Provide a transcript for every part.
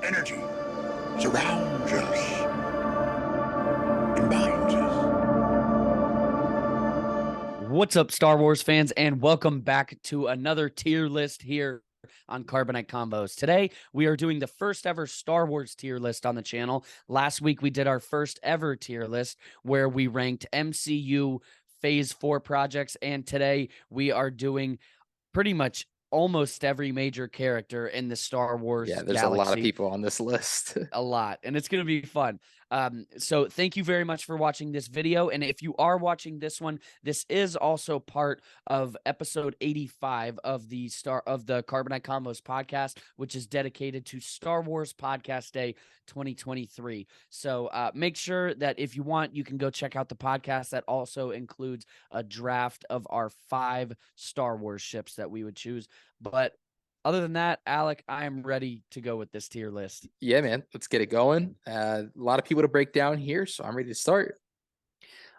energy surrounds us and binds us. What's up, Star Wars fans, and welcome back to another tier list here on Carbonite Convos. Today, we are doing the first ever Star Wars tier list on the channel. Last week, we did our first ever tier list where we ranked MCU Phase 4 projects, and today we are doing pretty much almost every major character in the Star Wars Yeah, there's galaxy. a lot of people on this list. A lot, and it's going to be fun. So thank you very much for watching this video. And if you are watching this one, this is also part of episode 85 of the Carbonite Convos podcast, which is dedicated to Star Wars Podcast Day 2023. So make sure that if you want, you can go check out the podcast. That also includes a draft of our 5 Star Wars ships that we would choose. But other than that, Alec, I am ready to go with this tier list. Yeah, man, let's get it going. A lot of people to break down here, so I'm ready to start.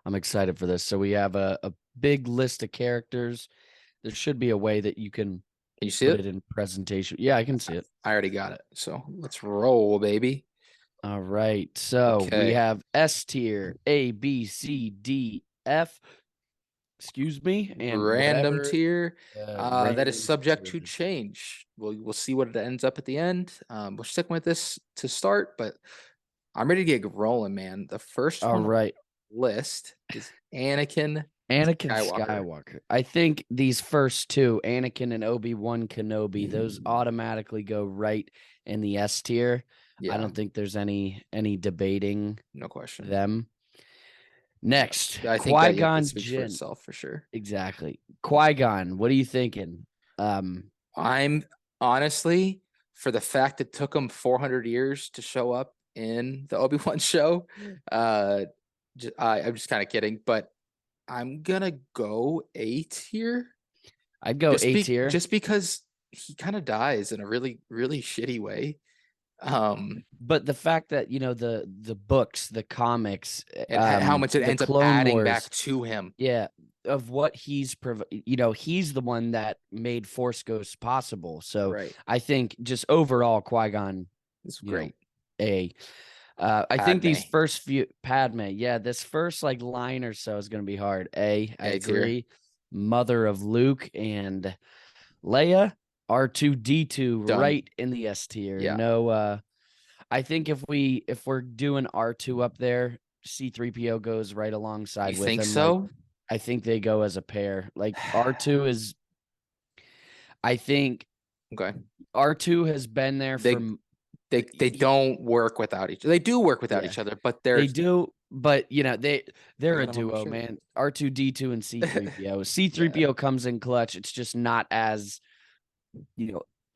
I'm excited for this. So we have a big list of characters. There should be a way that you can you see put it? it in presentation. Yeah, I can see it. I already got it. So let's roll, baby. All right. So Okay. we have S tier, A, B, C, D, F. Excuse me. And random whatever, tier that is random subject to tier. change. We'll see what it ends up at the end. We're sticking with this to start, but I'm ready to get rolling, man. The first All one right. on the list is Anakin Skywalker. I think these first two, Anakin and Obi-Wan Kenobi, those automatically go right in the S tier. Yeah, I don't think there's any debating no question. them. Next, I think Qui-Gon that speaks for Jinn. itself for sure. Exactly. Qui-Gon, what are you thinking? I'm honestly, for the fact it took him 400 years to show up in the Obi-Wan show, I'm just kind of kidding, but I'm gonna go A tier. I'd go A tier. Just because he kind of dies in a really, really shitty way. But the fact that, the books, the comics, and how much it ends up adding back to him. Yeah, of what he's he's the one that made Force Ghosts possible. So right. I think just overall Qui-Gon is great. I think these first few this first line or so is going to be hard. I agree. Mother of Luke and Leia, R2D2 Done. right in the S tier. Yeah. No, I think if we're doing R2 up there, C3PO goes right alongside with him. You think so? I think they go as a pair. Like R2 is, I think. Okay. R2 has been there for. They don't work without each other. They do work without each other, but they do. But they're a duo, man. R2D2 and C3PO. C3PO comes in clutch. It's just not as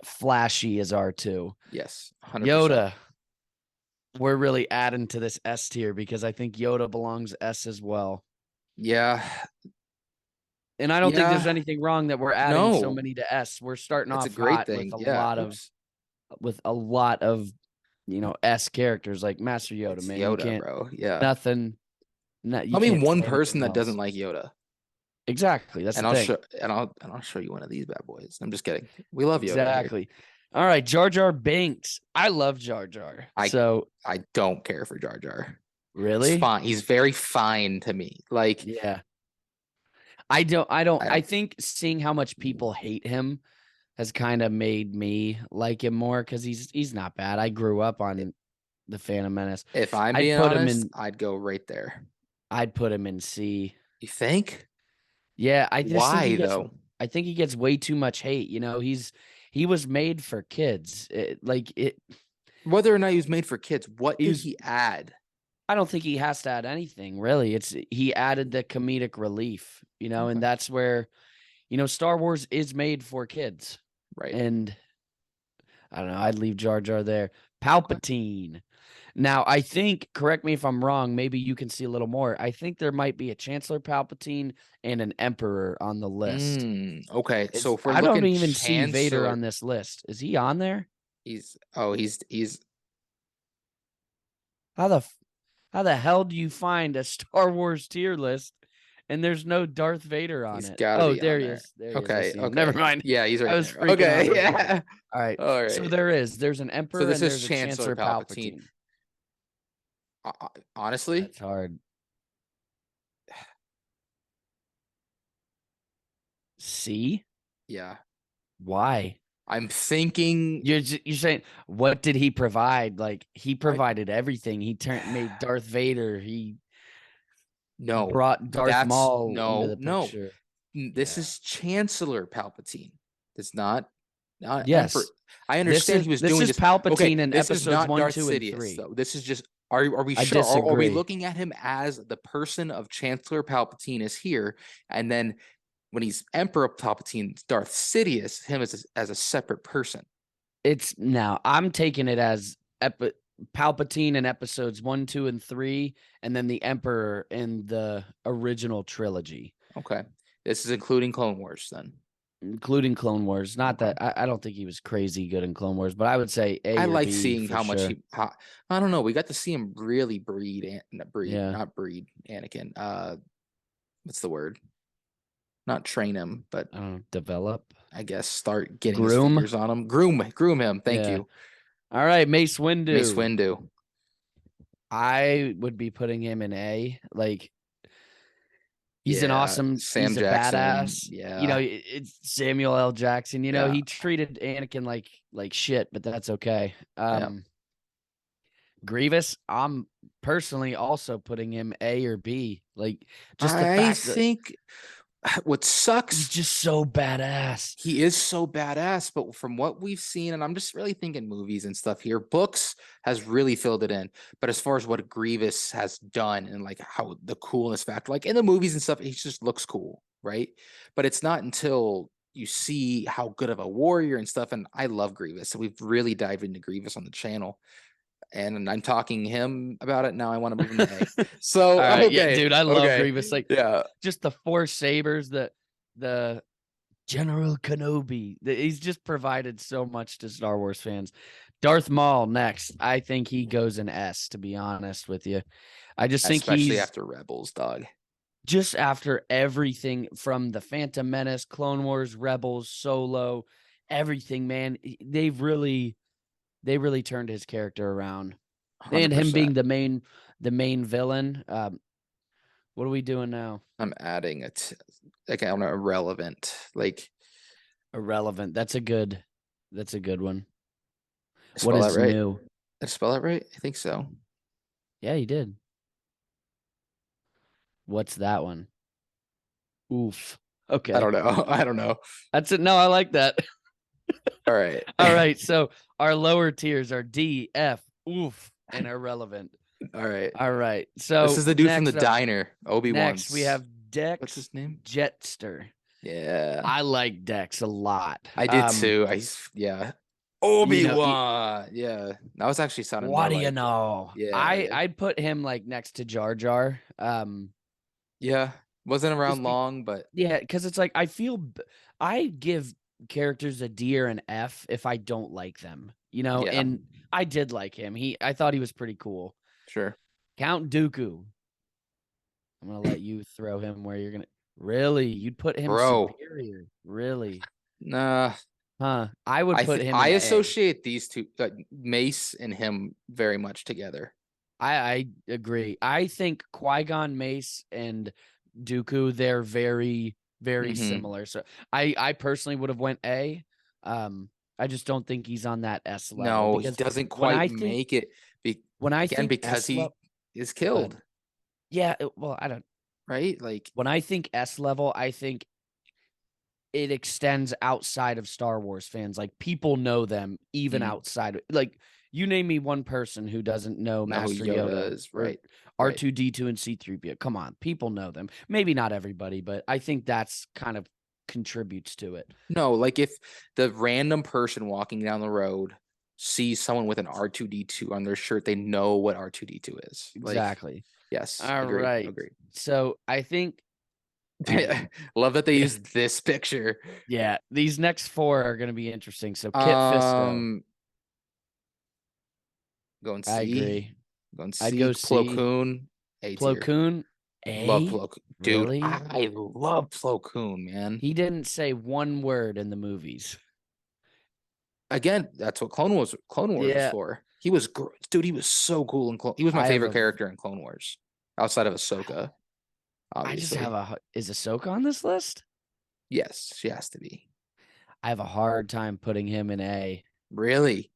flashy as R2. Yes, 100%. Yoda. We're really adding to this S tier because I think Yoda belongs S as well. Yeah. And I don't think there's anything wrong that we're adding so many to S. We're starting off a great hot thing. with a lot of S characters like Master Yoda, man. Yoda, bro. Yeah. Nothing. One person that doesn't like Yoda. Exactly. That's the thing. I'll show you one of these bad boys. I'm just kidding. We love Yoda. Exactly. All right, Jar Jar Binks. I love Jar Jar. I don't care for Jar Jar. Really? He's fine. He's very fine to me. Yeah. I think seeing how much people hate him has kind of made me like him more because he's not bad. I grew up on the Phantom Menace. If I'm being honest, I'd go right there. I'd put him in C. You think? Yeah. Why though? I think he gets way too much hate. He was made for kids. Whether or not he was made for kids, what did he add? I don't think he has to add anything, really. He added the comedic relief, and that's where, Star Wars is made for kids. Right. And I don't know, I'd leave Jar Jar there. Palpatine. Now, I think, correct me if I'm wrong, maybe you can see a little more. I think there might be a Chancellor Palpatine and an Emperor on the list. Okay, so if we're I looking don't even see Vader on this list. Is he on there? He's How the hell do you find a Star Wars tier list and there's no Darth Vader on He's it. gotta Oh, be there on he there. is. There he is. I Okay, see him. okay. Never mind. Yeah, he's right I was there. freaking out Okay, for a second. yeah. All right. All So right. there's an So Emperor this and is there's a Chancellor Chancellor Palpatine. Palpatine. Honestly, That's hard. See? yeah. Why? I'm thinking You're saying what did he provide? Like he I provided everything. He made Darth Vader. He no. brought Darth That's Maul into the no. picture. This Yeah. is Chancellor Palpatine. It's not Emperor. Yes. I understand he was This doing is this. Palpatine Okay, in this is episodes not 1, Darth 2, and Sidious 3. though. This is just are we I sure? Are we disagree. looking at him as the person of Chancellor Palpatine is here, and then when he's Emperor Palpatine, Darth Sidious, him as a separate person? It's now I'm taking it as Palpatine in episodes 1, 2, and 3, and then the Emperor in the original trilogy, Okay, this is including Clone Wars then. including Clone Wars. Not Okay. that I don't think he was crazy good in Clone Wars, but I would say A I or like B seeing for how much sure. I don't know. We got to see him really Yeah. not breed Anakin. What's the word? Not train him, but I don't know, develop. I guess start getting his Groom. fingers on him. Groom him. Thank Yeah. you. All right, Mace Windu. Mace Windu. I would be putting him in A. Like he's an Yeah, awesome, Sam he's a Jackson. badass. Yeah. You know, it's Samuel L. Jackson. You know, Yeah. he treated Anakin like shit, but that's okay. Grievous, I'm personally also putting him A or B. Like just the I fact that think what he's sucks, just so badass. he is so badass, but from what we've seen, and I'm just really thinking movies and stuff here, books has really filled it in. But as far as what Grievous has done and like how the coolness factor, like in the movies and stuff, he just looks cool, right? But it's not until you see how good of a warrior and stuff, and I love Grievous. So we've really dived into Grievous on the channel. And I'm talking him about it now. I want to move him to A. So All right, okay, yeah, dude, I love okay. Grievous. Like, Yeah, just the 4 sabers, the General Kenobi. He's just provided so much to Star Wars fans. Darth Maul next. I think he goes in S, to be honest with you. I just think especially he's after Rebels, dog. just after everything from the Phantom Menace, Clone Wars, Rebels, Solo, everything, man. They really turned his character around. And him 100%. being the main villain. What are we doing now? I'm adding it like on irrelevant. Like Irrelevant. That's a good one. spell What that is right? new? Did I spell that right? I think so. Yeah, you did. What's that one? Oof. Okay. I don't know. I don't know. That's it. No, I like that. All right. All right. So our lower tiers are D, F, oof, and irrelevant. All right. All right. So This is the dude from the next up- diner. Obi-Wan. Next, we have Dex. What's his name? Jetster. Yeah. I like Dex a lot. I did too. Yeah. Obi-Wan. Yeah. That was actually sounding What more do you like know? Yeah. I'd put him like next to Jar Jar. Yeah. Wasn't around Just be- long, but Yeah, because it's like I give characters a D or an F if I don't like them, you know. Yeah. And I did like him. I thought he was pretty cool. sure. Count Dooku. I'm gonna let you throw him where you're gonna. Really, you'd put him Bro. superior? Really? Nah. Huh? I would put him. I in A. associate these two, Mace and him, very much together. I agree. I think Qui-Gon, Mace, and Dooku, they're very, very Mhm. similar. So I personally would have went A. I just don't think he's on that S level. No, he because doesn't when I quite think- make it. When I Again, think because S he level, is killed, yeah. Well, I don't. right? Like, When I think S level, I think it extends outside of Star Wars fans. Like people know them even Mhm. outside. Like you name me one person who doesn't know know who Master Yoda Yoda is, or right? R2D2 and C3PO. Come on, people know them. Maybe not everybody, but I think that's kind of contributes to it. No, like if the random person walking down the road sees someone with an R2D2 on their shirt, they know what R2D2 is. Like, Exactly. yes. All Agreed. right. Agreed. So I think, Love that they used this picture. yeah, these next 4 are going to be interesting. So Kit Fisto, Going C. I agree. Going C. I'd go C. Plo Koon. A tier. Plo Koon, Love A? Plo Koon. Dude, Really? I love Plo Koon, man. He didn't say one word in the movies. Again, that's what Clone Wars was Yeah. for. He was dude, he was so cool in Clone. He was my I have favorite a character in Clone Wars, outside of Ahsoka, I just have obviously. is Ahsoka on this list? Yes, she has to be. I have a hard time putting him in A. Really?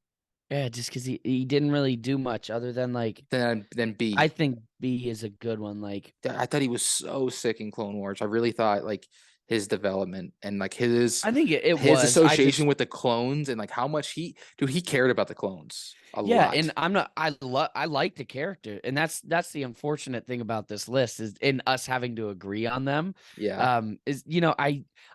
Yeah, just because he didn't really do much other than like Then B. I think B is a good one. Like I thought he was so sick in Clone Wars. I really thought like his development and like his I think it his was. I association just with the clones and like how much he cared about the clones a yeah, and lot. I'm not I like the character, and that's the unfortunate thing about this list is in us having to agree on them. Yeah. Is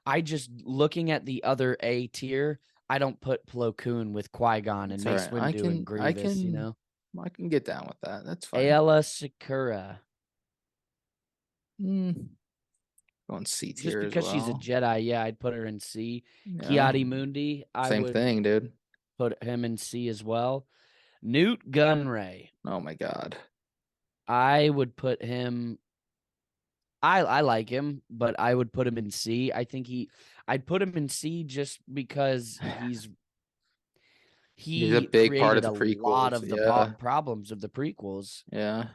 I just looking at the other A tier, I don't put Plo Koon with Qui-Gon and It's all Mace right. Windu and Grievous, I can get down with that. That's fine. Aayla Secura. Mm, going C Just tier as because she's a well. Jedi, yeah, I'd put her in C. Yeah. Kiadi Mundi, I Same would thing, dude. put him in C as well. Newt Gunray, Oh my god. I would put him. I like him, but I would put him in C. I'd put him in C just because He's a he big part of created the a lot prequels. of the Yeah. problems of the prequels. Yeah.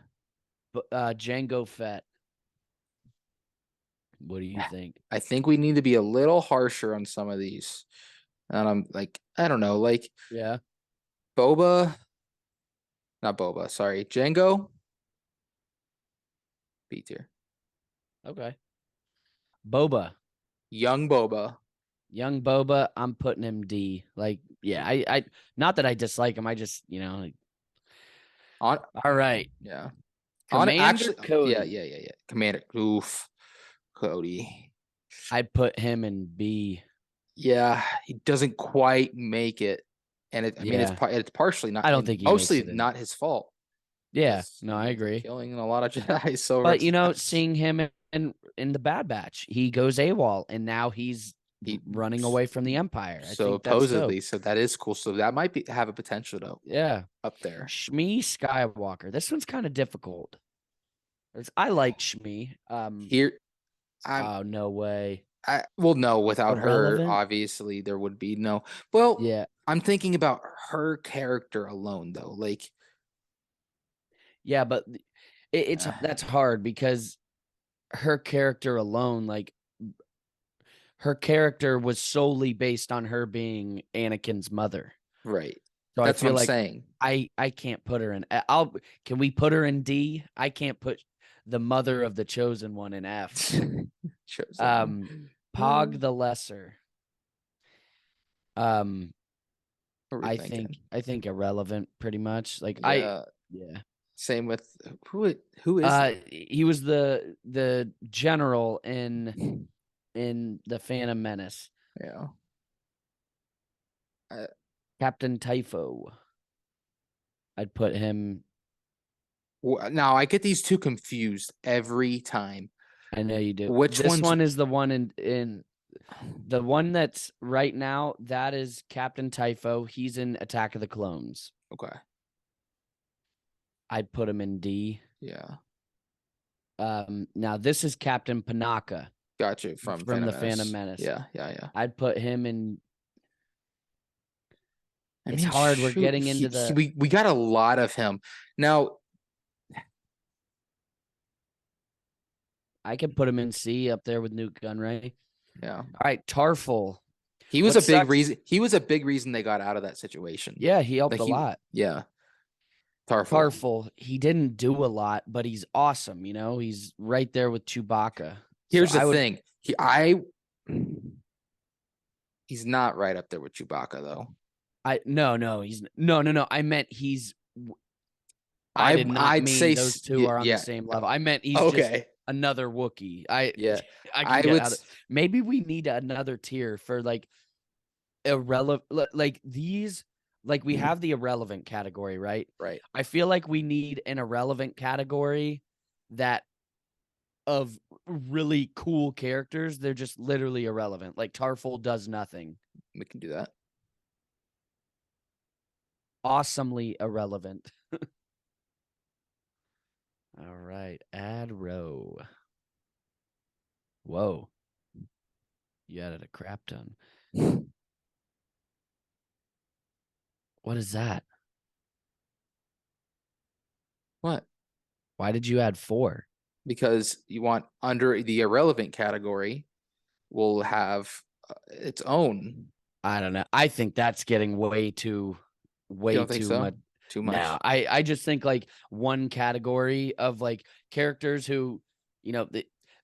But Jango Fett, what do you think? I think we need to be a little harsher on some of these. And I'm like, I don't know, like Yeah. Boba, not Boba, sorry, Django, B tier. Okay. Boba, Young Boba. young Boba, I'm putting him D. Like, yeah, I not that I dislike him. I just, like, On all right. yeah. On Commander actually, Cody. yeah. Commander. Oof. Cody. I'd put him in B. Yeah, he doesn't quite make it. And I mean, Yeah. it's partially not, I don't and think he makes mostly it in. not his fault. Yeah. Because No, he I ends up agree. killing a lot of Jedi. So But that's seeing him in the Bad Batch, he goes AWOL and now he's he running away from the Empire. I think that's supposedly. dope. So that is cool. So that might be have a potential to Yeah. up there. Shmi Skywalker. This one's kind of difficult. I like Shmi. Here, I'm Oh no way. I well no, without her, Irrelevant? obviously there would be no. Well, Yeah. I'm thinking about her character alone though. Like Yeah, but it's uh, that's hard because her character alone, like her character was solely based on her being Anakin's mother. right. So I That's what feel I'm like saying. I can't put her in. Can we put her in D? I can't put the mother of the chosen one in F. Chosen one. Pog the Lesser. Um, What are we thinking? I think irrelevant pretty much. Like Yeah. yeah. Same with who is He was the general in the Phantom Menace. yeah. Captain Typho. I'd put him. Now I get these two confused every time. I know you do. Which This one's one is the one in the one that's right now. That is Captain Typho. He's in Attack of the Clones. okay? I'd put him in D. Yeah, Now this is Captain Panaka got you from the Phantom Menace. Yeah. I'd put him in. I It's mean, hard. We're shoot, getting into the. we got a lot of him now. I could put him in C up there with Newt Gunray. Yeah, All right, Tarful. he was What a big sucks- reason. He was a big reason they got out of that situation. Yeah, he helped Like a lot. Yeah, Tarful. Tarful, he didn't do a lot, but he's awesome. He's right there with Chewbacca. Here's So the thing. He's not right up there with Chewbacca though. No, he's no. I meant he's. I did not I'd mean say those two are on yeah. the same level. I meant he's just Okay. another Wookiee. Yeah. I I can would get out of. Maybe we need another tier for like irrelevant, like these. Like we have the irrelevant category, right? Right. I feel like we need an irrelevant category that of really cool characters. They're just literally irrelevant. Like Tarful does nothing. We can do that. Awesomely irrelevant. All right, add row. Whoa. You added a crap ton. What is that? What? Why did you add 4? Because you want under the irrelevant category will have its own. I don't know. I think that's getting way too You don't think so? much. Too No, much. I just think like one category of like characters who,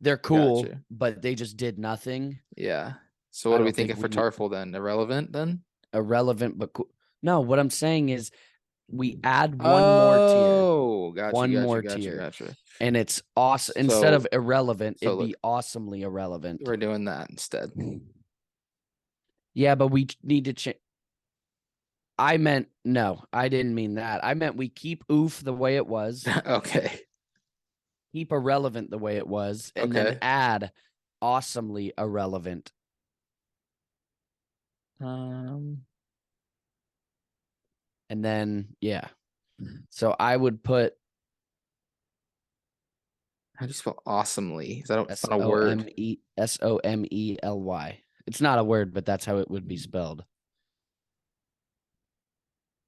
they're cool, Gotcha. but they just did nothing. Yeah. So I what are we don't think thinking for Tarful then? Irrelevant then? irrelevant but cool. No, what I'm saying is we add one more tier. Oh, gotcha, One more gotcha, tier. gotcha. And it's awesome. Instead of So irrelevant, so it'd look, be awesomely irrelevant. we're doing that instead. Yeah, but we need to change. No, I didn't mean that. I meant we keep oof the way it was, Okay. keep irrelevant the way it was, and then Okay. add awesomely irrelevant. Um, And then, yeah. So I would put how do you spell awesomely? Is that it's not a SOME word? SOMELY. It's not a word, but that's how it would be spelled.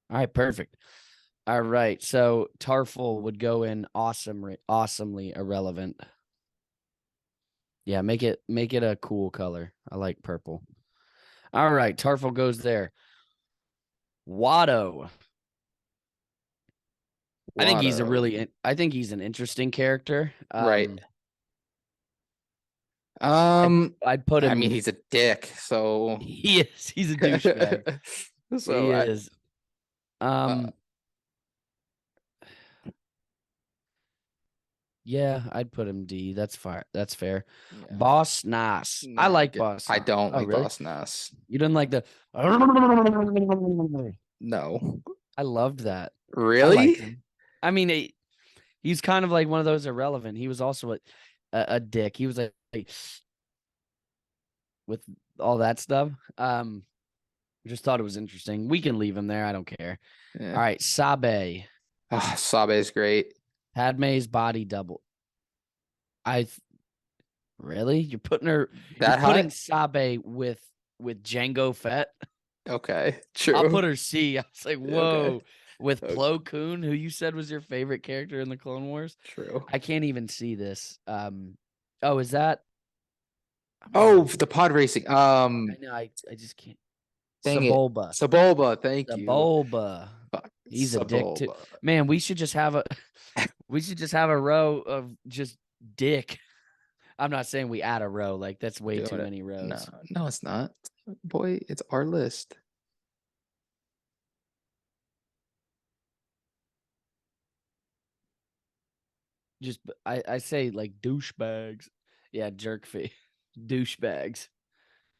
All right, perfect. All right, so Tarful would go in awesomely irrelevant. Yeah, make it a cool color. I like purple. All right, Tarful goes there. Watto. I think he's an interesting character. Right. I'd put him. I mean, he's a dick, so He is. He's a douchebag. so He is. Yeah, I'd put him D. That's fine. That's fair. yeah. Boss Nass. I like Boss. I don't Oh, like really? Boss Nass. You didn't like the. No. I loved that. I Really? liked him. I mean, he's kind of like one of those irrelevant. He was also a dick. He was like with all that stuff. Just thought it was interesting. We can leave him there. I don't care. Yeah. All right, Sabe. Sabe is great. Padme's body double. Really? You're putting her. That You're putting high? Sabe with Django Fett. Okay, true. I'll put her C. I was like, whoa. Okay. With Okay. Plo Koon, who you said was your favorite character in the Clone Wars. True. I can't even see this. Oh, is that? Oh, the pod racing. I know. I just can't. Dang it. Sebulba. Sebulba, thank you. Sebulba. He's a dick too. Man, we should just have a row of just dick. I'm not saying we add a row. Like that's way too many rows. No, it's not. Boy, it's our list. Just I say like douchebags. Yeah, jerk fee. Douchebags.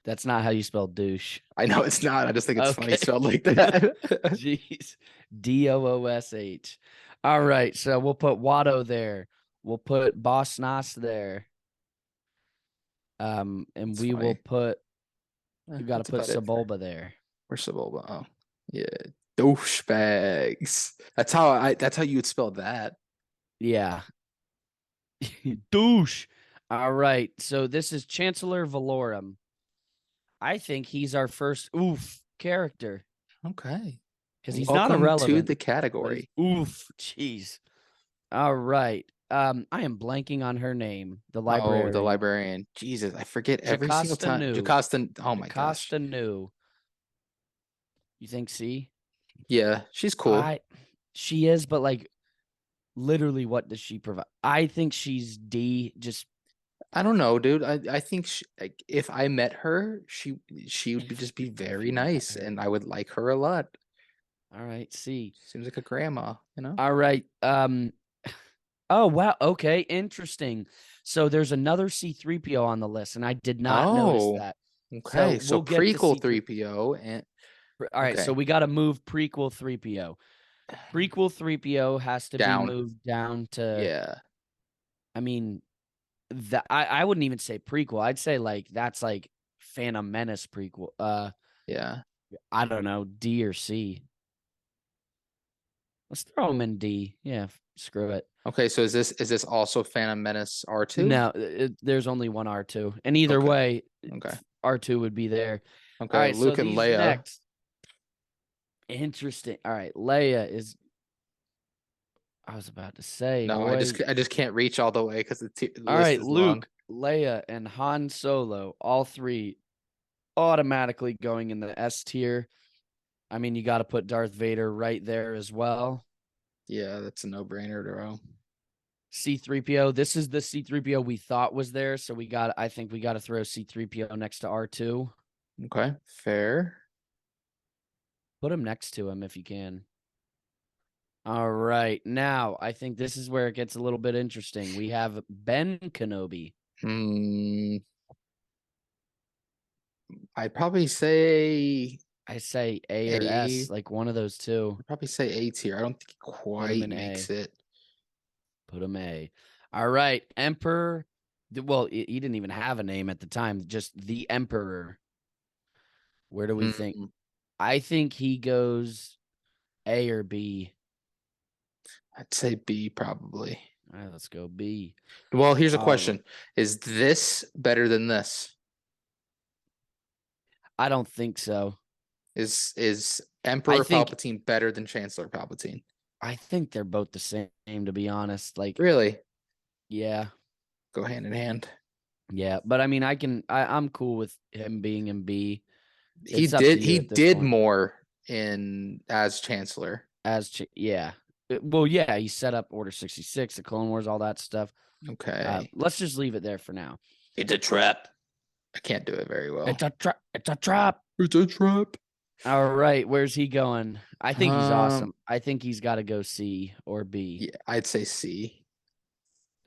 That's not how you spell douche. I know it's not. I just think it's funny Okay. spelled like that. Jeez. DOOSH. All right. So we'll put Watto there. We'll put Boss Nass there. And That's we will funny. put you gotta That's put about it. Sebulba there. Where's Sebulba? Oh, yeah. Douchebags. That's how you would spell that. Yeah. Douche. All right. So this is Chancellor Valorum. I think he's our first oof character. Okay. Because he's Welcome not irrelevant. to the category. Oof. Jeez. All right. I am blanking on her name. The librarian. Oh, the librarian. Jesus, I forget every single time. Jocasta. Oh my gosh. Jocasta Nu. You think C? Yeah, she's cool. She is, but like literally what does she provide? I think she's D. Just I don't know, dude. I think like, if I met her, she would just be very nice, and I would like her a lot. All right, C. Seems like a grandma, you know? All right. Oh wow. Okay, interesting. So there's another C3PO on the list, and I did not notice that. Okay, so we'll get to prequel 3PO and all right, so we got to move prequel 3PO. Prequel 3PO has to be moved down to. Yeah. I mean, that I wouldn't even say prequel. I'd say like that's like Phantom Menace prequel. Yeah. I don't know, D or C. Let's throw him in D. Yeah, Screw it. Okay, so is this also Phantom Menace R2? No, there's only one R2. And either Okay. way, Okay. R2 would be there. Okay. All right, Luke so and these Leia. next. Interesting. All right, Leia is. I was about to say, No, boy. I just can't reach all the way because the All list right, is long. Luke, Leia, and Han Solo, all three automatically going in the S tier. I mean, you got to put Darth Vader right there as well. Yeah, that's a no-brainer, bro. C3PO. This is the C3PO we thought was there, so I think we got to throw C3PO next to R2. Okay, fair. Put him next to him if you can. All right. Now, I think this is where it gets a little bit interesting. We have Ben Kenobi. I'd probably say I say A or S, like one of those two. I'd probably say A tier. I don't think he him quite in makes A. it. Put him A. All right. Emperor. Well, he didn't even have a name at the time, just the Emperor. Where do we think? I think he goes A or B. I'd say B probably. All right, let's go B. Well, here's a question. Is this better than this? I don't think so. Is Emperor think- Palpatine better than Chancellor Palpatine? I think they're both the same, to be honest. Like, Really? yeah. Go hand in hand. Yeah. But I mean, I'm cool with him being in B. He It's up to did you he at this did point. more in as Chancellor. Yeah. Well, yeah, he set up Order 66, the Clone Wars, all that stuff. Okay. Let's just leave it there for now. It's a trap. I can't do it very well. It's a trap. It's a trap. It's a trap. All right. Where's he going? I think he's awesome. I think he's got to go C or B. Yeah, I'd say C.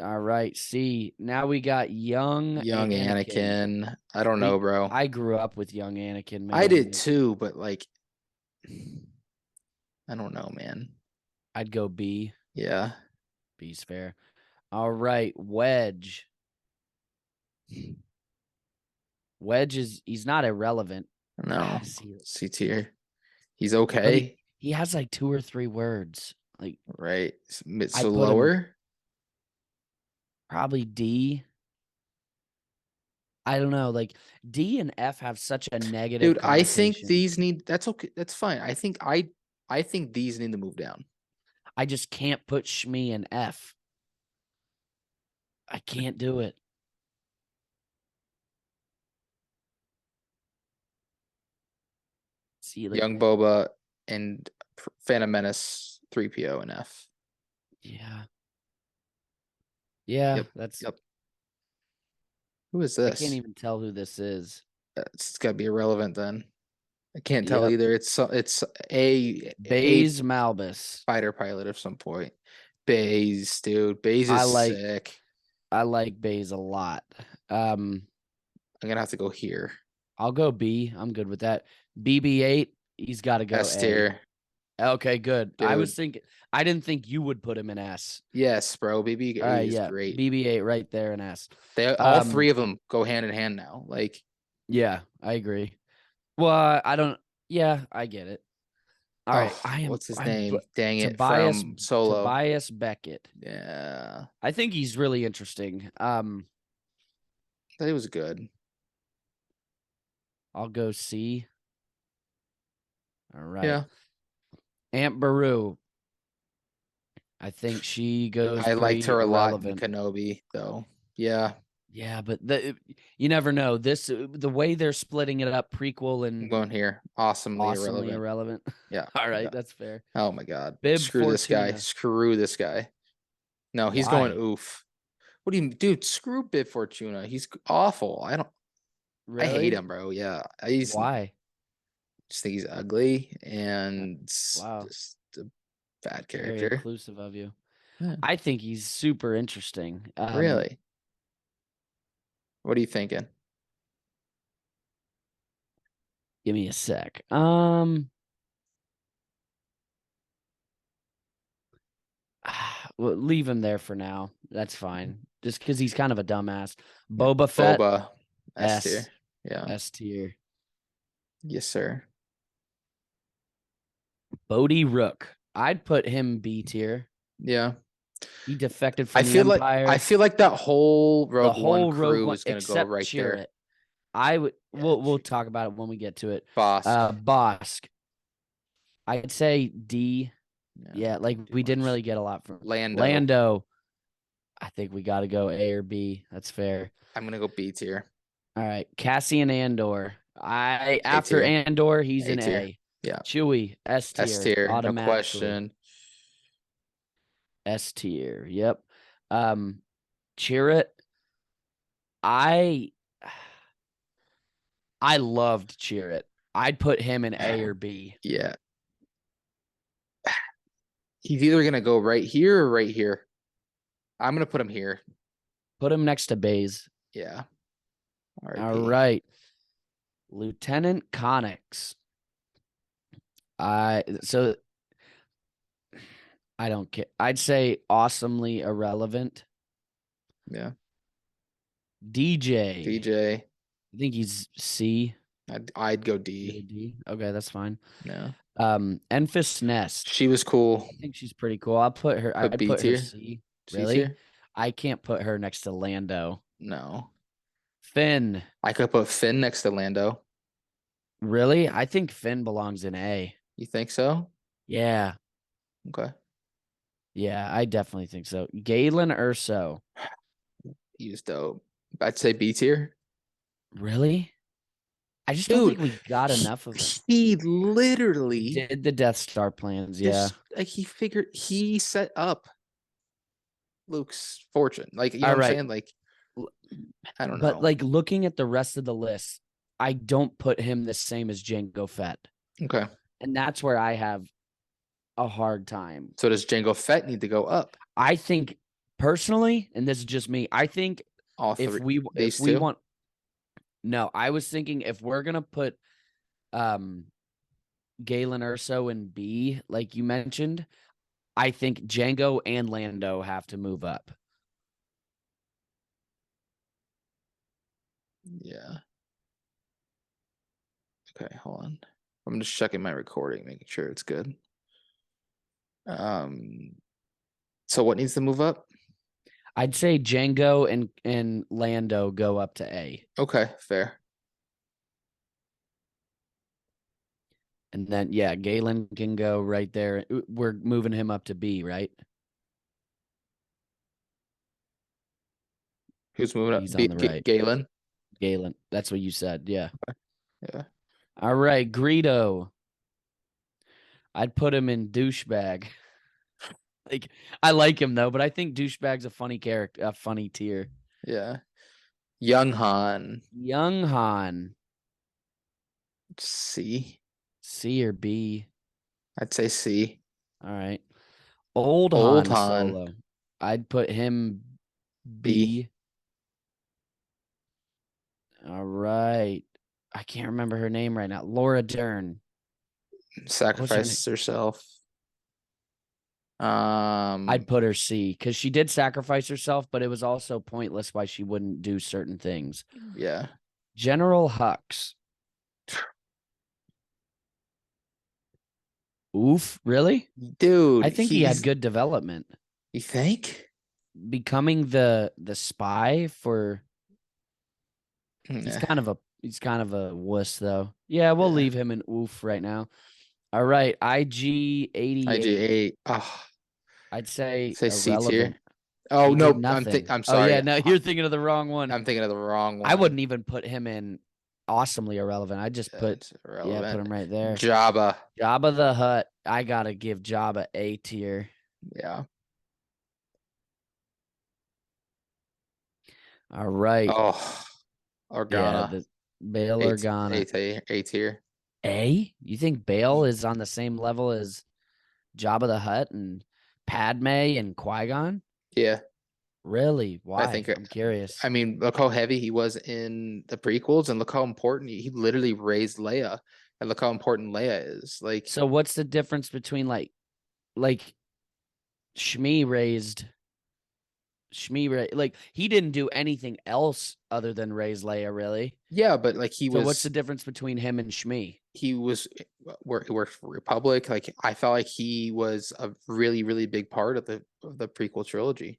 All right. C. Now we got young Anakin. I don't know, bro. I grew up with young Anakin, man. I did too, but like, I don't know, man. I'd go B. Yeah. B's fair. All right. Wedge. He's not irrelevant. No. C tier. He's okay. But he has like 2 or 3 words. Like, right. So lower. Probably D. I don't know. Like D and F have such a negative. Dude, I think these need. That's okay. That's fine. I think these need to move down. I just can't put Shmi in F. I can't do it. See, like, Young Boba and Phantom Menace 3PO and F. Yeah. Yeah, that's. Yep. Who is this? I can't even tell who this is. It's got to be irrelevant then. I can't tell either. It's a Baze Malbus, fighter pilot of some point. Baze, dude. Baze is sick. I like Baze a lot. I'm gonna have to go here. I'll go B. I'm good with that. BB-8, he's got to go S tier. Okay, good. Dude. I didn't think you would put him in S. Yes, bro. BB-8 is great. BB-8 right there in S. All 3 of them go hand in hand now. Like, yeah, I agree. Well, I don't. Yeah, I get it. All right, what's his name? Dang it, Tobias, from Solo. Tobias Beckett. Yeah, I think he's really interesting. That he was good. I'll go C. All right. Yeah. Aunt Beru. I think she goes. I liked her a lot in irrelevant. Kenobi, though. Yeah. Yeah, but you never know. The way they're splitting it up, prequel and I'm going here. Awesomely irrelevant. Yeah. All right, yeah. That's fair. Oh my God. Bib Screw Fortuna. this guy. Screw this guy. No, he's going oof. What do you, dude? Screw Bib Fortuna. He's awful. Really? I hate him, bro. Yeah. Why? Just think he's ugly and Wow. just a bad Very character. inclusive of you. Yeah. I think he's super interesting. Really? What are you thinking? Give me a sec. Well, leave him there for now. That's fine. Just because he's kind of a dumbass. Boba Fett. Boba. S S tier. Yeah. S tier. Yes, sir. Bodhi Rook. I'd put him B tier. Yeah. He defected I from the feel like Empire. that whole The Rogue whole One Rogue crew One, is gonna go except right there. Chirrut. I would. Yeah, We'll talk about it when we get to it. Bosk. Bosk. I'd say D. Yeah, like too we didn't much. really get a lot from Lando. Lando. I think we got to go A or B. That's fair. I'm gonna go B tier. All right, Cassian Andor. After tier. Andor, he's A an tier. A. Yeah. Chewie S tier. S tier. No Automatically. question. S tier. Yep. Chirrut. I loved Chirrut. I'd put him in A or B. Yeah. He's either gonna go right here or right here. I'm gonna put him here. Put him next to Baze. Yeah. All right. Lieutenant Connix. So I don't care. I'd say awesomely irrelevant. Yeah. DJ. DJ. I think he's C. I'd go D. D. Okay, that's fine. No. Enfys Nest. She was cool. I think she's pretty cool. I'd put her C. Really? C-tier? I can't put her next to Lando. No. Finn. I could put Finn next to Lando. Really? I think Finn belongs in A. You think so? Yeah. Okay. Yeah, I definitely think so. Galen Urso. He's dope. I'd say B tier. Really? I just don't think we got enough of it. He literally Did the Death Star plans, yeah. like he set up Luke's fortune. Like, you know All what I'm right. saying? Like, I don't know. But like looking at the rest of the list, I don't put him the same as Jango Fett. Okay. And that's where I have a hard time. So does Jango Fett need to go up? I think personally, and this is just me, I think All three. if we want, no, I was thinking if we're gonna put Galen Urso in B, like you mentioned, I think Jango and Lando have to move up. Yeah. Okay, hold on. I'm just checking my recording, making sure it's good. So what needs to move up? I'd say Jango and Lando go up to A. Okay, fair. And then, yeah, Galen can go right there. We're moving him up to B, right? Who's moving up? He's on the right. Galen. Galen. That's what you said. Yeah. Yeah. All right. Greedo. I'd put him in douchebag. Like, I like him though, but I think douchebag's a funny character, a funny tier. Yeah. Young Han. Young Han. C. C or B? I'd say C. All right. Old Han Solo. I'd put him B. All right. I can't remember her name right now. Laura Dern. Sacrificed herself. I'd put her C because she did sacrifice herself, but it was also pointless why she wouldn't do certain things. Yeah. General Hux. Oof, really? Dude, I think he had good development. You think? Becoming the spy for he's kind of a wuss though. Yeah, we'll leave him in oof right now. All right, IG-88. IG-8. Oh, I'd say C irrelevant. tier. Oh, no, I'm sorry. Oh, yeah, no, you're thinking of the wrong one. I'm thinking of the wrong one. I wouldn't even put him in awesomely irrelevant. I just put put him right there. Jabba the Hutt. I gotta give Jabba A tier. Yeah. All right. Oh, Organa. Yeah, Bail Organa. A tier. A? You think Bail is on the same level as Jabba the Hutt and Padme and Qui-Gon? Yeah. Really? Why? I think I'm curious. I mean, look how heavy he was in the prequels, and look how important he literally raised Leia, and look how important Leia is. Like, so what's the difference between like Shmi raised like he didn't do anything else other than raise Leia, really? Yeah, but like he was. So what's the difference between him and Shmi? he worked for Republic. Like I felt like he was a really, really big part of the prequel trilogy.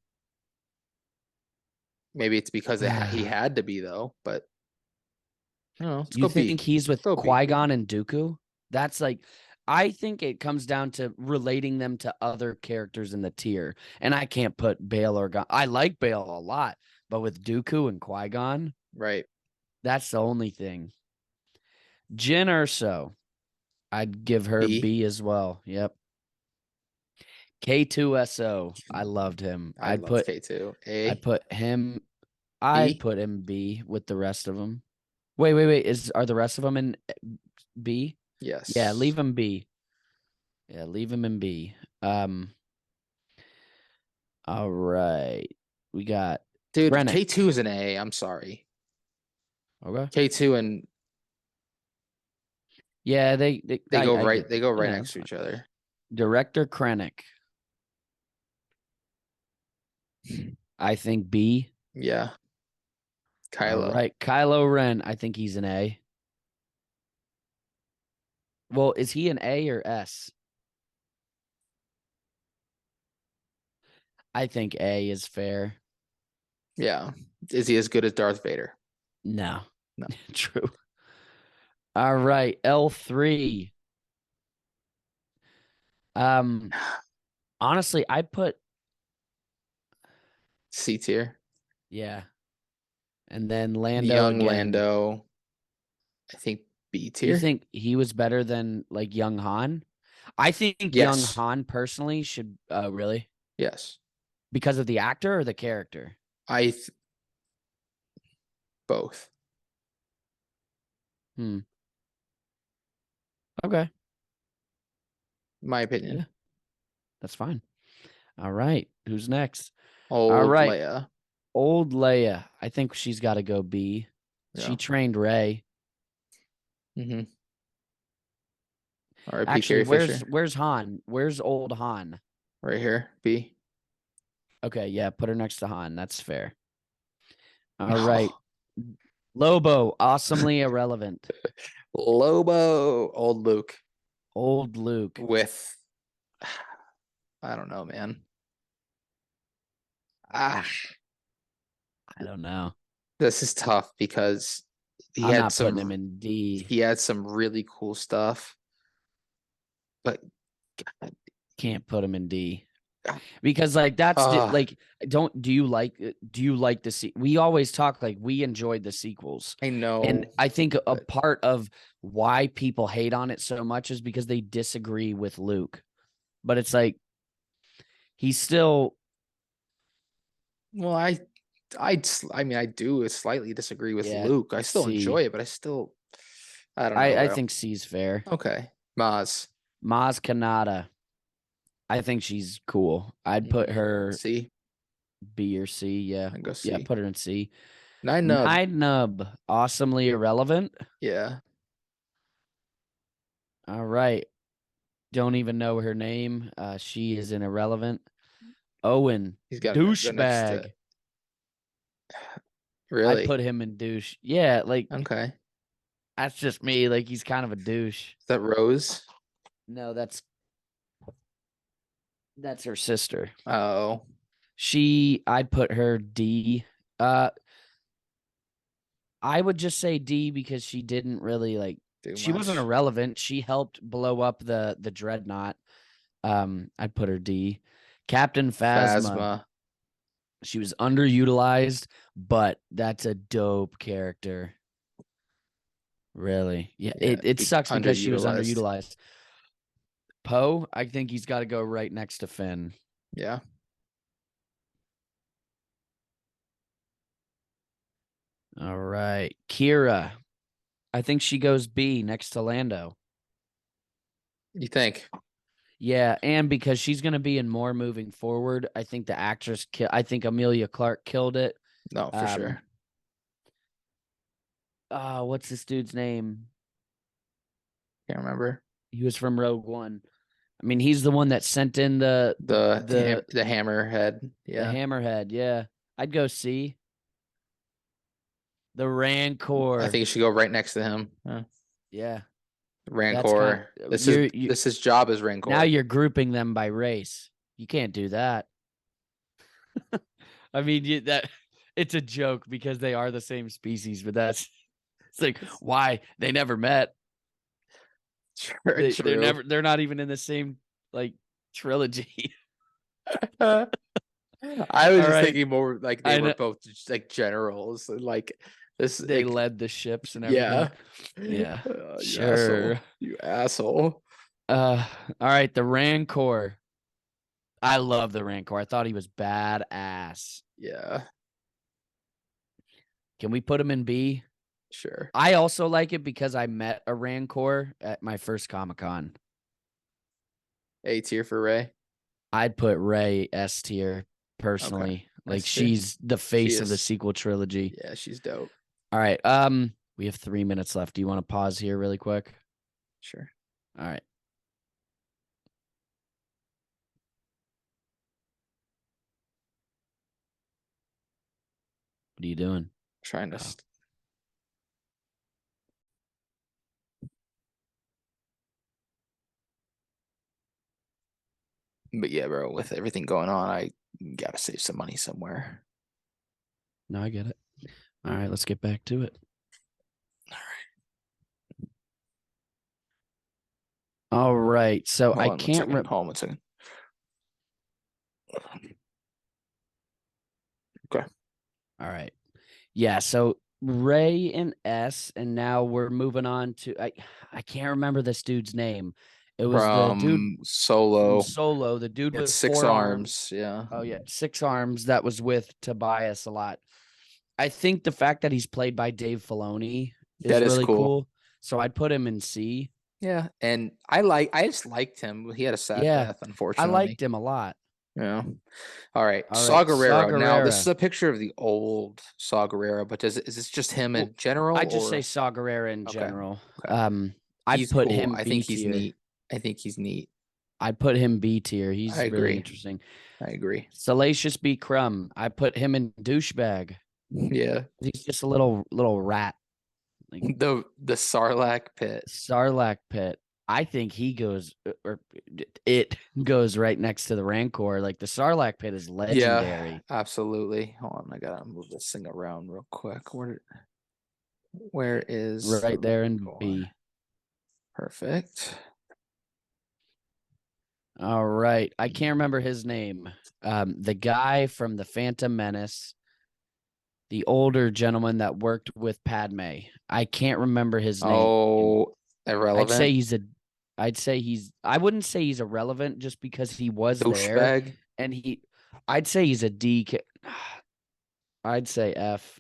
Maybe it's because he had to be though, but I don't know. Let's You go B. think he's with Go B. Qui-Gon and Dooku? That's like, I think it comes down to relating them to other characters in the tier. And I can't put Bail or Gon. I like Bail a lot, but with Dooku and Qui-Gon, Right. that's the only thing. Jyn Erso, I'd give her B. B as well. Yep. K2SO, I loved him. I I'd love put K2. A. I'd put him B. B with the rest of them. Wait. Are the rest of them in B? Yes. Yeah, leave him B. Yeah, leave him in B. All right. We got Dude, Krennic. K2 is an A. I'm sorry. Okay. K2 and Yeah, they go I right. get They that. go right Yeah, next to that's each other. Director Krennic. I think B. Yeah. Kylo. All right. Kylo Ren, I think he's an A. Well, is he an A or S? I think A is fair. Yeah. Is he as good as Darth Vader? No. No. True. All right. L3. Honestly, I put C tier. yeah. And then Lando Young again. Lando. I think B tier. You think he was better than like young Han? I think young Yes. Han personally should really Yes. because of the actor or the character. Both. Okay. My opinion. Yeah. That's fine. All right. Who's next? Old All right. Leia. Old Leia. I think she's got to go B. Yeah. She trained Rey. Mm-hmm. All right. Actually, Carrie Fisher. where's Han? Where's old Han? Right here. B. Okay, yeah, put her next to Han. That's fair. All right. Lobo, awesomely irrelevant. Lobo. Old Luke. Old Luke. With I don't know, man. I don't know. This is tough because I'm not putting him in D. He had some really cool stuff, but can't put him in D because like that's like do you like the we always talk like we enjoyed the sequels. I know, and I think a part of why people hate on it so much is because they disagree with Luke, but it's like he's still. Well, I mean, I do slightly disagree with Luke. I still enjoy it, but I don't know. I think C's fair. Okay. Maz Kanata. I think she's cool. I'd put her C. B or C. Yeah. I'd go C. Yeah, put her in C. Nine Nub. Awesomely irrelevant. Yeah. All right. Don't even know her name. She is an irrelevant. Owen. He's got douchebag. Really? I'd put him in douche. Yeah, like okay. That's just me. Like he's kind of a douche. Is that Rose? No, that's her sister. Oh. I'd put her D. I would just say D because she didn't really like she wasn't irrelevant. She helped blow up the dreadnought. I'd put her D. Captain Phasma. She was underutilized, but that's a dope character. Really. Yeah, it sucks because she was underutilized. Poe, I think he's got to go right next to Finn. Yeah. All right. Kira. I think she goes B next to Lando. You think? Yeah, and because she's going to be in more moving forward, I think the actress I think Emilia Clarke killed it. No, for sure. What's this dude's name? Can't remember. He was from Rogue One. I mean, he's the one that sent in the hammerhead. Yeah. The hammerhead, yeah. I'd go C. The Rancor. I think you should go right next to him. Yeah. Rancor. This his job is Rancor. Now you're grouping them by race. You can't do that. I mean, it's a joke because they are the same species, but it's like, why? They never met. They're not even in the same like trilogy. I was just thinking more like they were both just like generals, like this. They led the ships and everything. Yeah. Sure. You asshole. All right, the Rancor. I love the Rancor. I thought he was badass. Yeah. Can we put him in B? Sure. I also like it because I met a Rancor at my first Comic-Con. A tier for Rey. I'd put Rey S tier personally. Okay. Like she's the face of the sequel trilogy. Yeah, she's dope. All right. We have 3 minutes left. Do you want to pause here really quick? Sure. All right. What are you doing? Trying to. But yeah, bro, with everything going on, I gotta save some money somewhere. No, I get it. All right, let's get back to it. All right. So I can't remember. Hold on 1 second. Okay. All right. Yeah. So Rey and S, and now we're moving on to I can't remember this dude's name. It was the dude Solo. Solo, the dude with 6 arms. Yeah. Oh yeah, 6 arms. That was with Tobias a lot. I think the fact that he's played by Dave Filoni is really cool. So I'd put him in C. Yeah, and I just liked him. He had a sad death, unfortunately. I liked him a lot. Yeah. All right. Saw Gerrera. Now this is a picture of the old Saw Gerrera, but is this just him in general? I just say Saw Gerrera in general. Okay. I'd put him. I think he's neat. I think he's neat. I'd put him B tier. He's really interesting. I agree. Salacious B Crumb. I put him in douchebag. Yeah. He's just a little rat. Like the Sarlacc pit. Sarlacc pit. I think he goes, or it goes right next to the Rancor. Like the Sarlacc pit is legendary. Yeah, absolutely. Hold on, I gotta move this thing around real quick. Where is right there in B? Perfect. All right. I can't remember his name. The guy from the Phantom Menace, the older gentleman that worked with Padme. I can't remember his name. Oh, irrelevant. I wouldn't say he's irrelevant just because he was douchebag. There. And I'd say he's a D. I'd say F.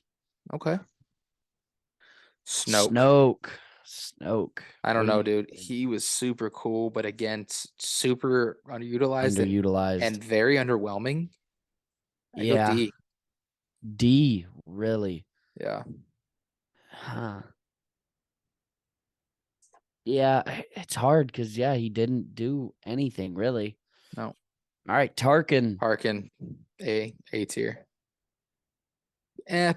Okay. Snoke. I don't know, dude. He was super cool, but again, super underutilized. And very underwhelming. I go D. D, really? Yeah. Huh. Yeah, it's hard because he didn't do anything really. No. All right, Tarkin. A tier.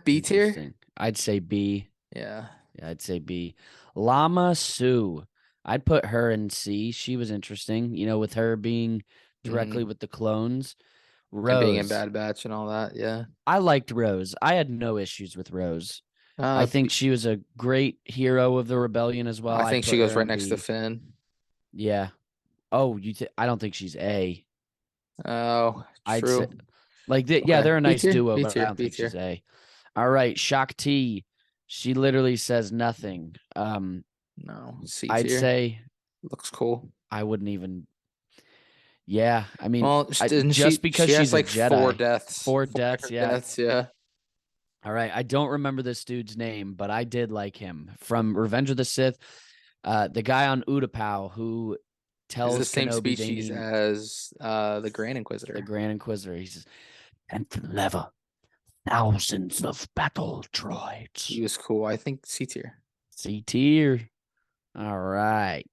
B tier. I'd say B. Yeah, I'd say B. Lama Sue. I'd put her in C. She was interesting, with her being directly with the clones. Rose. And being in Bad Batch and all that, yeah. I liked Rose. I had no issues with Rose. I think she was a great hero of the rebellion as well. I think she goes right next to Finn. Yeah. Oh, I don't think she's A. Oh, true. They're a nice duo, but I don't think she's A. All right, Shakti. She literally says nothing. No, C tier. I'd say looks cool. I wouldn't even. Yeah, I mean, because she's has like a Jedi. 4 deaths. 4 deaths, yeah. All right, I don't remember this dude's name, but I did like him from Revenge of the Sith. The guy on Utapau who tells the same Kenobi species as the Grand Inquisitor. The Grand Inquisitor. He says, "And forever, thousands of battle droids." He was cool. I think C tier. C tier. All right.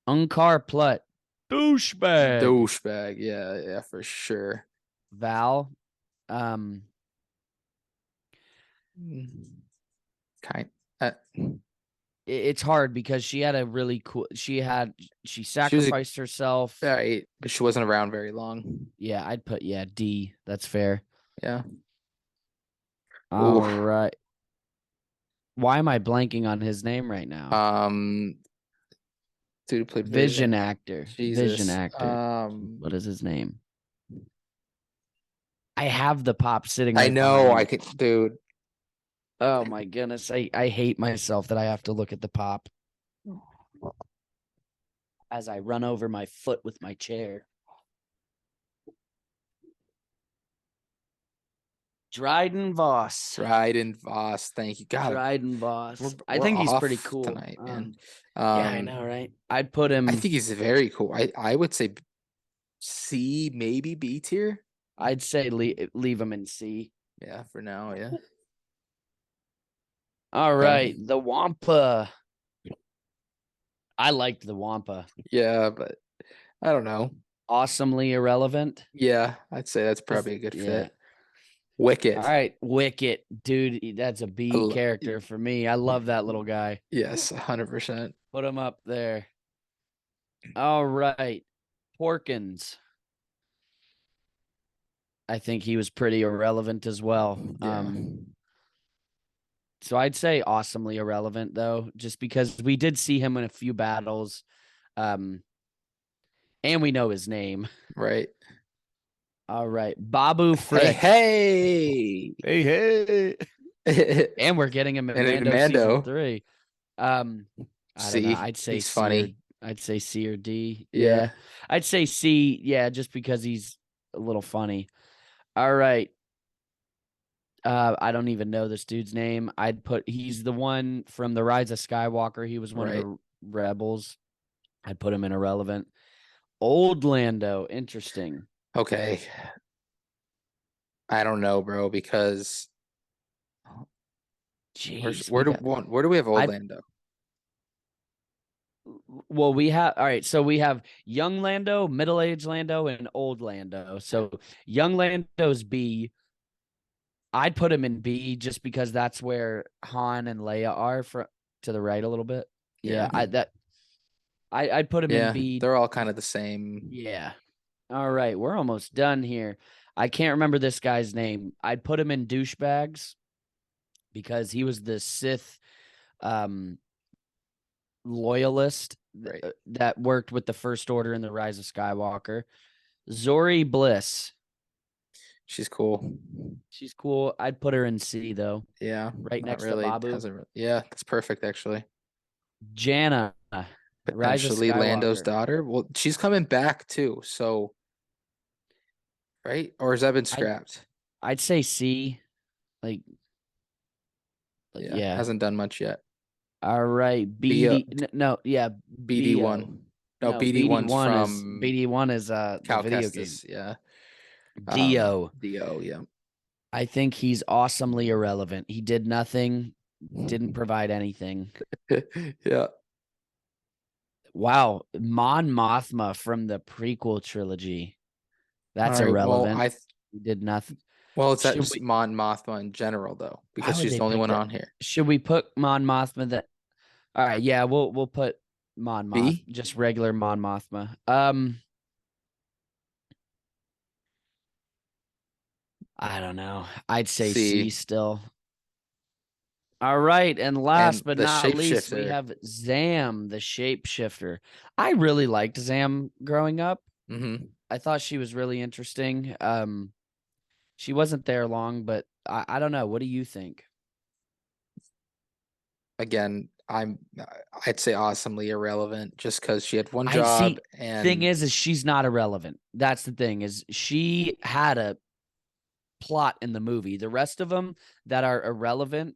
Unkar Plutt. Douchebag. Yeah, for sure. Val. it's hard because she had a really cool. She sacrificed herself. Right, but she wasn't around very long. Yeah, I'd put D. That's fair. Yeah. All Ooh. right. Why am I blanking on his name right now? Dude who played Vision actor. Jesus. Vision actor. What is his name? I have the pop sitting right I know. behind I me. could, dude. Oh my goodness. I hate myself that I have to look at the pop as I run over my foot with my chair. Dryden Voss. Dryden Voss. Thank you. God, Dryden Voss. I we're think he's off pretty cool tonight, man. Yeah, I know, right? I'd put him. I think he's very cool. I would say C, maybe B tier. I'd say leave him in C. Yeah, for now. Yeah. All right, the Wampa. I liked the Wampa. Yeah, but I don't know. Awesomely irrelevant. Yeah, I'd say that's probably a good Yeah. fit. Wicket. All right, Wicket, dude, that's a B character for me. I love that little guy. Yes, 100%. Put him up there. All right, Porkins. I think he was pretty irrelevant as well. Yeah. So I'd say awesomely irrelevant though, just because we did see him in a few battles, and we know his name. Right. All right, Babu Frick. Hey. And we're getting him in Mando season 3. I don't know. I'd say he's C funny. I'd say C or D. Yeah. I'd say C. Yeah, just because he's a little funny. All right. I don't even know this dude's name. He's the one from the Rise of Skywalker. He was one of the rebels. I'd put him in irrelevant. Old Lando, interesting. Okay. I don't know, bro, because Jeez, where do we have Old Lando? Well, we have all right. So we have young Lando, middle-aged Lando, and old Lando. So young Lando's B. I'd put him in B just because that's where Han and Leia are to the right a little bit. Yeah, I'd put him in B. They're all kind of the same. Yeah. All right, we're almost done here. I can't remember this guy's name. I'd put him in douchebags because he was the Sith loyalist that worked with the First Order in the Rise of Skywalker. Zori Bliss. She's cool. She's cool. I'd put her in C though. Yeah. Right next to Babu. Yeah, that's perfect actually. Janna. Potentially Lando's daughter. Well, she's coming back too, so right? Or has that been scrapped? I'd say C. Yeah. Hasn't done much yet. All right. BD1. No, BD1's from BD1 is the video game. Yeah. Dio. Yeah. I think he's awesomely irrelevant. He did nothing, didn't provide anything. Yeah. Wow. Mon Mothma from the prequel trilogy. That's irrelevant. Well, he did nothing. Well, it's just Mon Mothma in general, though, because she's the only one on here. Should we put Mon Mothma All right, yeah, we'll put Mon Mothma, just regular Mon Mothma. I don't know. I'd say C still. All right, and last but not least, we have Zam, the shapeshifter. I really liked Zam growing up. I thought she was really interesting. She wasn't there long, but I don't know. What do you think? Again, I'd say awesomely irrelevant just because she had one job. And thing is she's not irrelevant. That's the thing, is she had a plot in the movie. The rest of them that are irrelevant,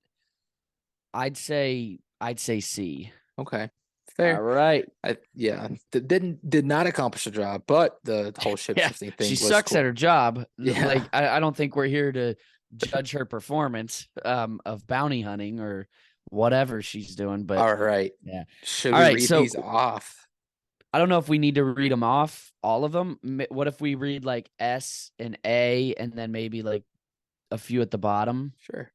I'd say C. Okay. Fair. All right. Did not accomplish the job, but the whole ship shifting thing. She sucks cool. at her job. Yeah. Like I don't think we're here to judge her performance of bounty hunting or whatever she's doing. But all right. Yeah. Should we read these off? I don't know if we need to read them off, all of them. What if we read like S and A and then maybe like a few at the bottom? Sure.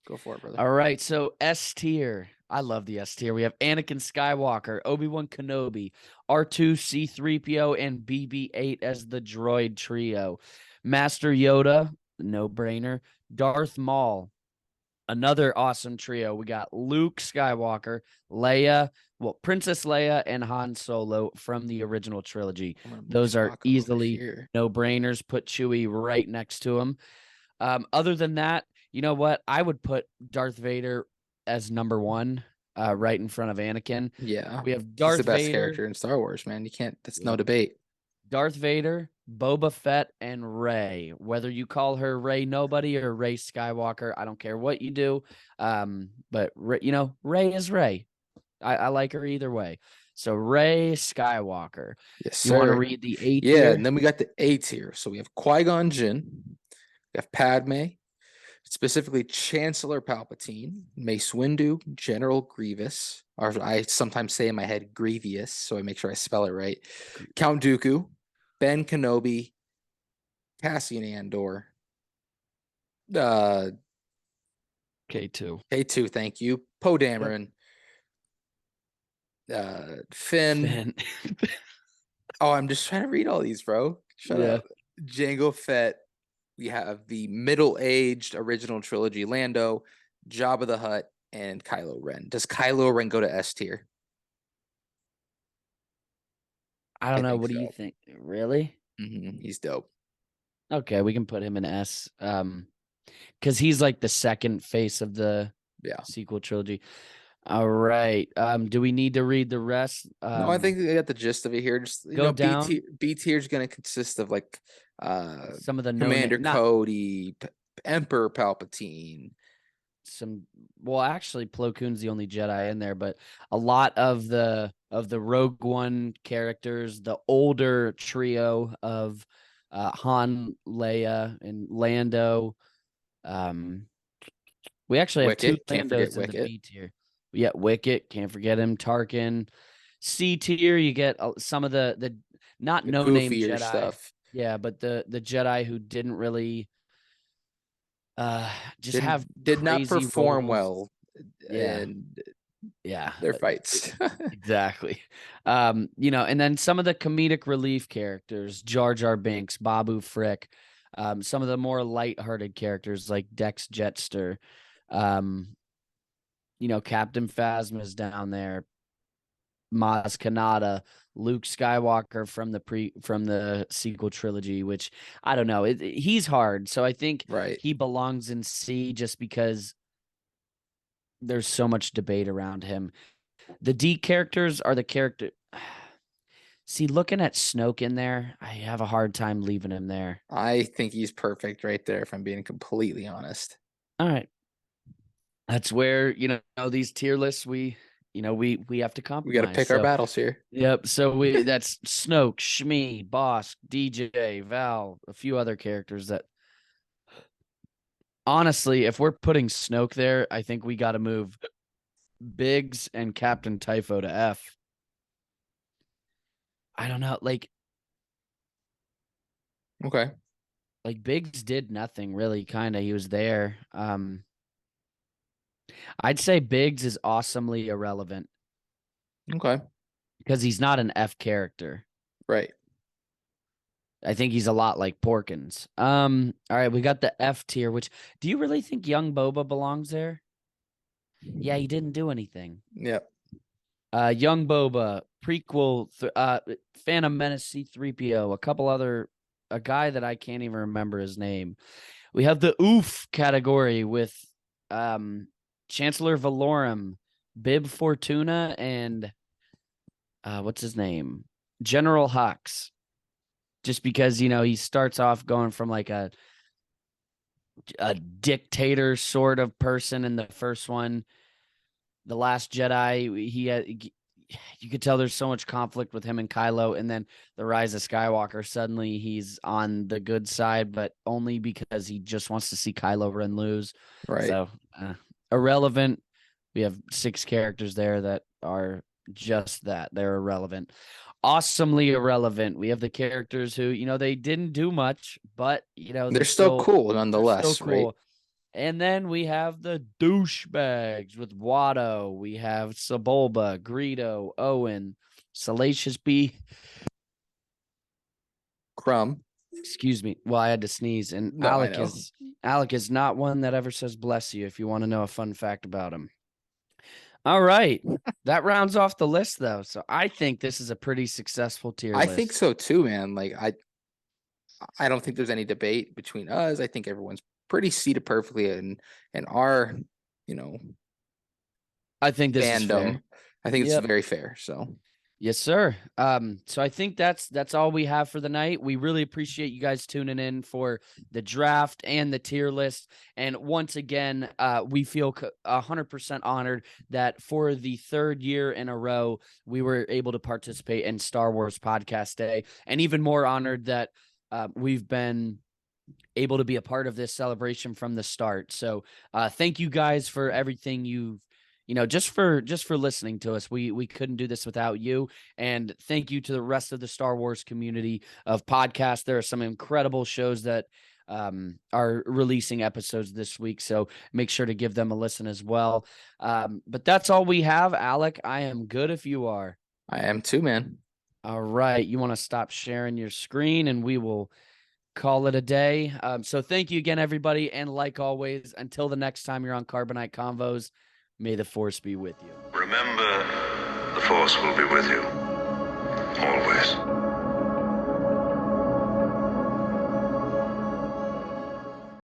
Go for it, brother. All right. So S tier. I love the S tier. We have Anakin Skywalker, Obi-Wan Kenobi, R2, C3PO, and BB-8 as the droid trio. Master Yoda, no brainer. Darth Maul, another awesome trio. We got Luke Skywalker, Leia, Princess Leia, and Han Solo from the original trilogy. I'm gonna move Those are Chewbacca over easily here. no brainers. Put Chewie right next to him. Other than that, you know what? I would put Darth Vader as number one, right in front of Anakin. Yeah, We have he's the Darth best Vader. character in Star Wars, man. You can't. That's no Yep. debate. Darth Vader, Boba Fett, and Rey. Whether you call her Rey Nobody or Rey Skywalker, I don't care what you do. But Rey is Rey. I like her either way. So Rey Skywalker. Yes, You want to sir. read the A Yeah, tier? and then we got the A tier. So we have Qui-Gon Jinn, we have Padme, specifically Chancellor Palpatine, Mace Windu, General Grievous, or I sometimes say in my head Grievous, so I make sure I spell it right. Count Dooku, Ben Kenobi, Cassian Andor, K2. K2, thank you, Poe Dameron, Finn. Finn. Oh, I'm just trying to read all these, bro. Shut Yeah. up. Jango Fett. We have the middle-aged original trilogy Lando, Jabba the Hutt, and Kylo Ren. Does Kylo Ren go to S tier? I don't know. think What do you so. think? Really? He's dope. Okay, we can put him in S. Because he's like the second face of the Yeah. sequel trilogy. All right. Do we need to read the rest? No, I think I got the gist of it here. Just Go down. B tier is going to consist of like Some of the Commander not Cody, Emperor Palpatine. well, actually, Plo Koon's the only Jedi in there, but a lot of the Rogue One characters, the older trio of Han, Leia, and Lando. We actually have two Wicket, can't forget Landos in the Wicket. B tier. Yeah, Wicket, can't forget him. Tarkin. C tier, you get some of the not The no name goofier Jedi. stuff. Yeah, but the Jedi who didn't really just have Did not crazy perform roles. well Yeah. in Yeah. their fights. Exactly. And then some of the comedic relief characters, Jar Jar Binks, Babu Frick, some of the more lighthearted characters like Dex Jetster, Captain Phasma's down there, Maz Kanata, Luke Skywalker from the sequel trilogy, which I don't know. He's hard. So I think Right. he belongs in C just because there's so much debate around him. The D characters are the character. See, looking at Snoke in there, I have a hard time leaving him there. I think he's perfect right there, if I'm being completely honest. All right. That's where, these tier lists, we have to compromise. We got to pick our battles here. Yep. So that's Snoke, Shmi, Bosk, DJ, Val, a few other characters that honestly, if we're putting Snoke there, I think we got to move Biggs and Captain Typho to F. I don't know. Okay. Biggs did nothing really, kind of. He was there. I'd say Biggs is awesomely irrelevant. Okay. Because he's not an F character. Right. I think he's a lot like Porkins. All right, we got the F tier, which do you really think young Boba belongs there? Yeah, he didn't do anything. Yep. Young Boba, prequel, Phantom Menace C3PO, a guy that I can't even remember his name. We have the oof category with Chancellor Valorum, Bib Fortuna, and what's his name? General Hux. Just because, he starts off going from like a dictator sort of person in the first one. The Last Jedi, you could tell there's so much conflict with him and Kylo, and then the Rise of Skywalker, suddenly he's on the good side, but only because he just wants to see Kylo Ren lose. Right. So irrelevant. We have 6 characters there that are just that. They're irrelevant. Awesomely irrelevant. We have the characters who, they didn't do much, but, they're still cool nonetheless, still cool. right? And then we have the douchebags with Watto. We have Sebulba, Greedo, Owen, Salacious B. Crumb. Excuse me. Well, I had to sneeze. And No, I know. Alec is not one that ever says bless you, if you want to know a fun fact about him. All right. That rounds off the list, though. So I think this is a pretty successful tier I list. think so too, man. Like I don't think there's any debate between us. I think everyone's pretty seated perfectly in our, you know, I think this is fair. fandom. I think Yep. it's very fair. So Yes, sir. So I think that's all we have for the night. We really appreciate you guys tuning in for the draft and the tier list. And once again, we feel 100% honored that for the third year in a row, we were able to participate in Star Wars Podcast Day, and even more honored that we've been able to be a part of this celebration from the start. So thank you guys for everything you've just for listening to us. We couldn't do this without you. And thank you to the rest of the Star Wars community of podcasts. There are some incredible shows that are releasing episodes this week, so make sure to give them a listen as well. But that's all we have. Alec, I am good if you are. I am too, man. All right. You want to stop sharing your screen and we will call it a day. So thank you again, everybody. And like always, until the next time you're on Carbonite Convos, may the Force be with you. Remember, the Force will be with you. Always.